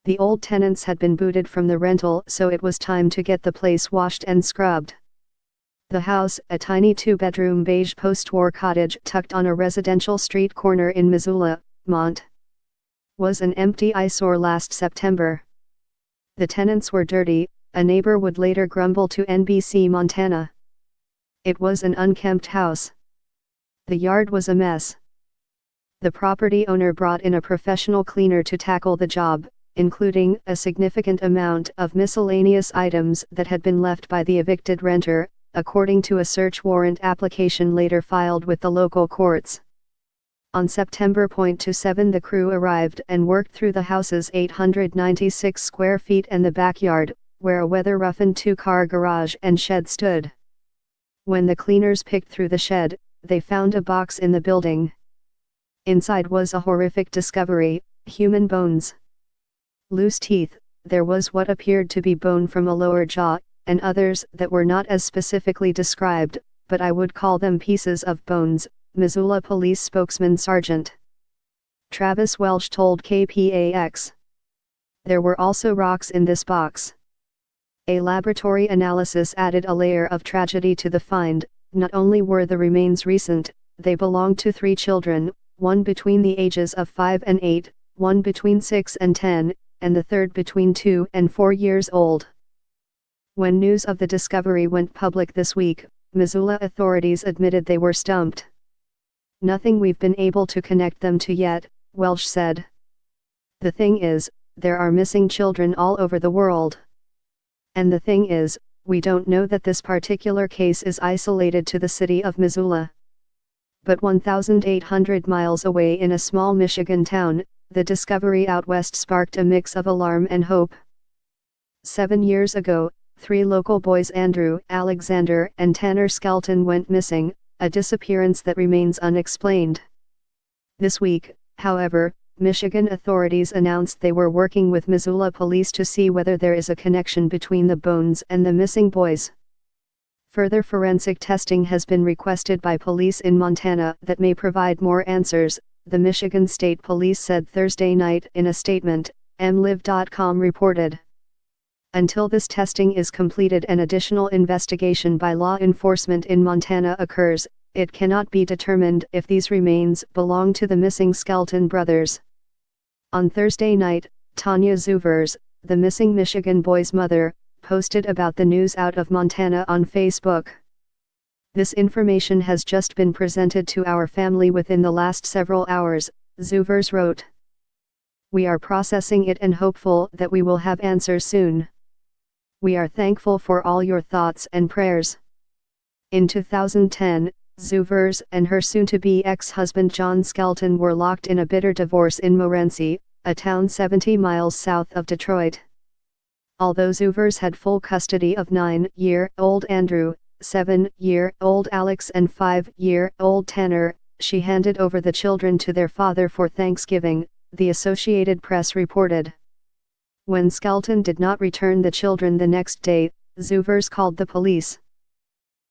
The old tenants had been booted from the rental, so it was time to get the place washed and scrubbed. The house, a tiny two-bedroom beige post-war cottage tucked on a residential street corner in Missoula, Mont., was an empty eyesore last September. The tenants were dirty, a neighbor would later grumble to NBC Montana. It was an unkempt house. The yard was a mess. The property owner brought in a professional cleaner to tackle the job, including a significant amount of miscellaneous items that had been left by the evicted renter, according to a search warrant application later filed with the local courts. On September 27, the crew arrived and worked through the house's 896 square feet and the backyard, where a weather-roughened two-car garage and shed stood. When the cleaners picked through the shed, they found a box in the building. Inside was a horrific discovery: human bones. Loose teeth, there was what appeared to be bone from a lower jaw, and others that were not as specifically described, but I would call them pieces of bones, Missoula Police spokesman Sergeant Travis Welch told KPAX. There were also rocks in this box. A laboratory analysis added a layer of tragedy to the find. Not only were the remains recent, they belonged to 3 children, one between the ages of 5 and 8, one between 6 and 10, and the third between 2 and 4 years old. When news of the discovery went public this week, Missoula authorities admitted they were stumped. "Nothing we've been able to connect them to yet," Welch said. "The thing is, there are missing children all over the world. And the thing is, we don't know that this particular case is isolated to the city of Missoula. But 1,800 miles away in a small Michigan town, the discovery out west sparked a mix of alarm and hope. 7 years ago, 3 local boys, Andrew Alexander and Tanner Skelton, went missing, a disappearance that remains unexplained. This week, however, Michigan authorities announced they were working with Missoula police to see whether there is a connection between the bones and the missing boys. Further forensic testing has been requested by police in Montana that may provide more answers, the Michigan State Police said Thursday night in a statement, MLive.com reported. Until this testing is completed and additional investigation by law enforcement in Montana occurs, it cannot be determined if these remains belong to the missing Skelton brothers. On Thursday night, Tanya Zuvers, the missing Michigan boy's mother, posted about the news out of Montana on Facebook. "This information has just been presented to our family within the last several hours," Zuvers wrote. "We are processing it and hopeful that we will have answers soon. We are thankful for all your thoughts and prayers." In 2010, Zuvers and her soon-to-be ex-husband John Skelton were locked in a bitter divorce in Morenci, a town 70 miles south of Detroit. Although Zuvers had full custody of 9-year-old Andrew, 7-year-old Alex and 5-year-old Tanner, she handed over the children to their father for Thanksgiving, the Associated Press reported. When Skelton did not return the children the next day, Zuvers called the police.